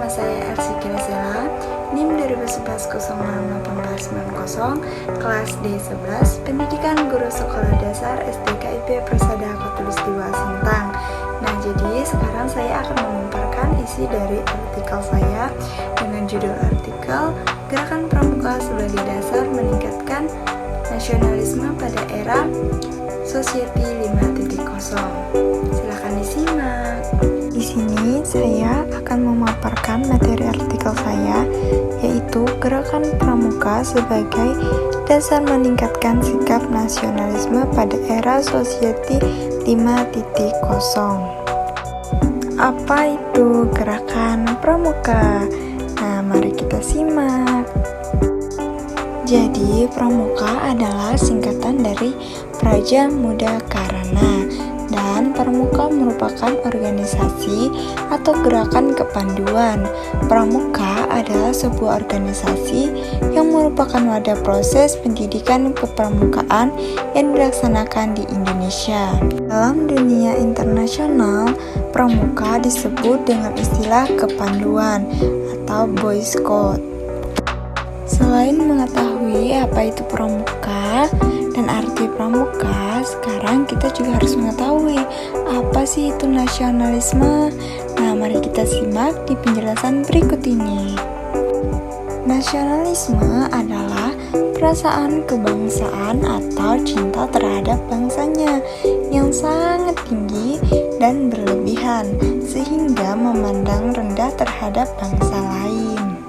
nama saya Elsie Kinesela, NIM 2011-06-1890, kelas D11, Pendidikan Guru Sekolah Dasar SDKIP Persada Khatulistiwa Sintang. Nah, jadi sekarang saya akan memaparkan isi dari artikel saya dengan judul artikel Gerakan Pramuka sebagai dasar meningkatkan nasionalisme pada era Society 5.0. Silakan disimak. Di sini saya akan memaparkan materi artikel saya, yaitu Gerakan Pramuka sebagai dasar meningkatkan sikap nasionalisme pada era Society 5.0. Apa itu Gerakan Pramuka? Nah, mari kita simak. Jadi, Pramuka adalah singkatan dari Praja Muda Karana, dan Pramuka merupakan organisasi atau gerakan kepanduan. Pramuka adalah sebuah organisasi yang merupakan wadah proses pendidikan kepramukaan yang dilaksanakan di Indonesia. Dalam dunia internasional, Pramuka disebut dengan istilah kepanduan atau Boy Scout. Selain mengetahui apa itu pramuka dan arti pramuka, sekarang kita juga harus mengetahui apa sih itu nasionalisme. Nah, mari kita simak di penjelasan berikut ini. Nasionalisme adalah perasaan kebangsaan atau cinta terhadap bangsanya yang sangat tinggi dan berlebihan, sehingga memandang rendah terhadap bangsa lain.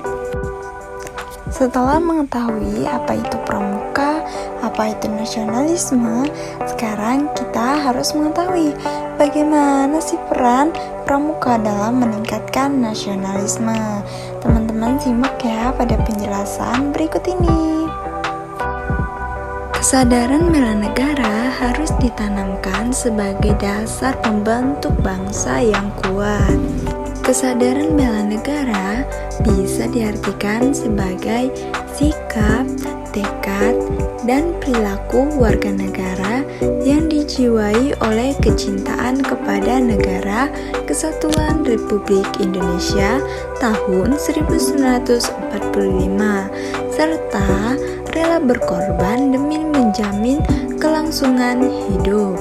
Setelah mengetahui apa itu pramuka, apa itu nasionalisme, sekarang kita harus mengetahui bagaimana sih peran pramuka dalam meningkatkan nasionalisme. Teman-teman simak ya pada penjelasan berikut ini. Kesadaran bela negara harus ditanamkan sebagai dasar pembentuk bangsa yang kuat. Kesadaran bela negara bisa diartikan sebagai sikap, tekad, dan perilaku warga negara yang dijiwai oleh kecintaan kepada negara Kesatuan Republik Indonesia tahun 1945, serta rela berkorban demi menjamin kelangsungan hidup.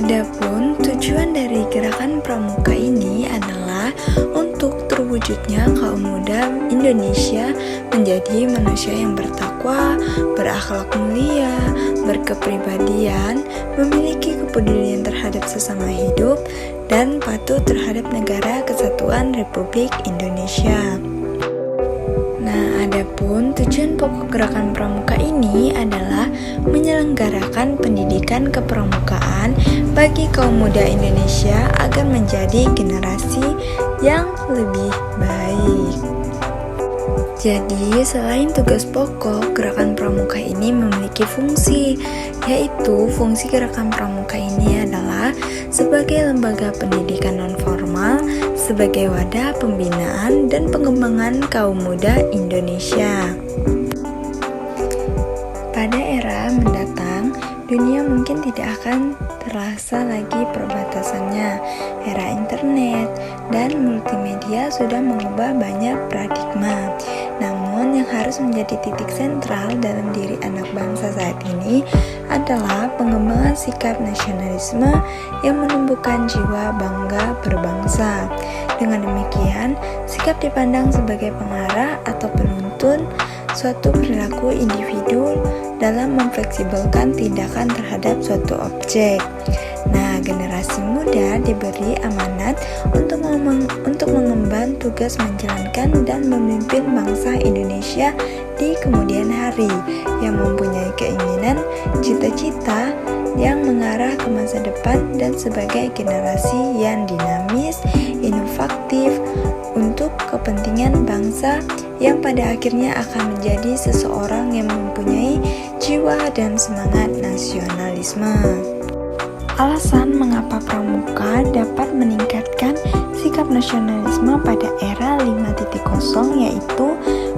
Adapun tujuan dari gerakan pramuka ini adalah untuk terwujudnya kaum muda Indonesia menjadi manusia yang bertakwa, berakhlak mulia, berkepribadian, memiliki kepedulian terhadap sesama hidup, dan patuh terhadap negara Kesatuan Republik Indonesia. Nah, adapun tujuan pokok gerakan pramuka ini adalah menyelenggarakan pendidikan kepramukaan bagi kaum muda Indonesia agar menjadi generasi yang lebih baik. Jadi, selain tugas pokok, gerakan pramuka ini memiliki fungsi, yaitu fungsi gerakan pramuka ini adalah sebagai lembaga pendidikan non-formal, sebagai wadah pembinaan dan pengembangan kaum muda Indonesia. Pada era mendatang, dunia mungkin tidak akan terasa lagi perbatasannya. Era internet dan multimedia sudah mengubah banyak paradigma. Namun yang harus menjadi titik sentral dalam diri anak bangsa saat ini adalah pengembangan sikap nasionalisme yang menumbuhkan jiwa bangga berbangsa. Dengan demikian, sikap dipandang sebagai pengarah atau penuntun suatu perilaku individu dalam memfleksibelkan tindakan terhadap suatu objek. Nah, generasi muda diberi amanat untuk mengemban tugas menjalankan dan memimpin bangsa Indonesia di kemudian hari, yang mempunyai keinginan, cita-cita yang mengarah ke masa depan dan sebagai generasi yang dinamis, inovatif untuk kepentingan bangsa yang pada akhirnya akan menjadi seseorang yang mempunyai jiwa dan semangat nasionalisme. Alasan mengapa pramuka dapat meningkatkan sikap nasionalisme pada era 5.0 yaitu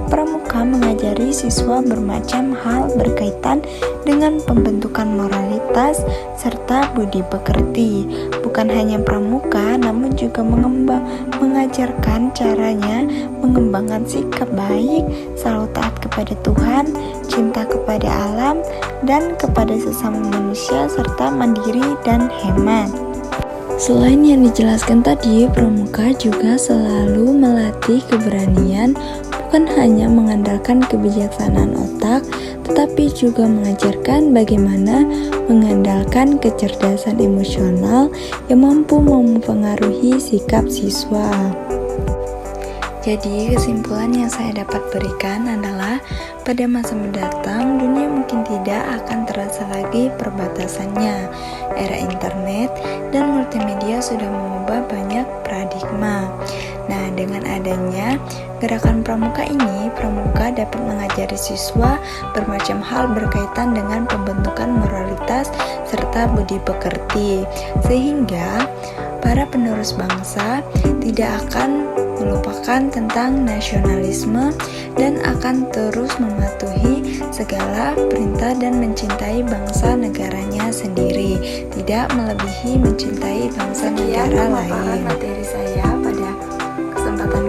Pramuka mengajari siswa bermacam hal berkaitan dengan pembentukan moralitas serta budi pekerti. Bukan hanya pramuka, namun juga mengajarkan caranya mengembangkan sikap baik, selalu taat kepada Tuhan, cinta kepada alam dan kepada sesama manusia, serta mandiri dan hemat. Selain yang dijelaskan tadi, pramuka juga selalu melatih keberanian, bukan hanya mengandalkan kebijaksanaan otak, tetapi juga mengajarkan bagaimana mengandalkan kecerdasan emosional yang mampu mempengaruhi sikap siswa. Jadi kesimpulan yang saya dapat berikan adalah pada masa mendatang dunia mungkin tidak akan terasa lagi perbatasannya. Era internet dan multimedia sudah mengubah banyak paradigma. Nah, dengan adanya gerakan pramuka ini, pramuka dapat mengajari siswa bermacam hal berkaitan dengan pembentukan moralitas serta budi pekerti, sehingga para penerus bangsa tidak akan melupakan tentang nasionalisme dan akan terus mematuhi segala perintah dan mencintai bangsa negaranya sendiri, tidak melebihi mencintai bangsa negara lain. Materi saya pada kesempatan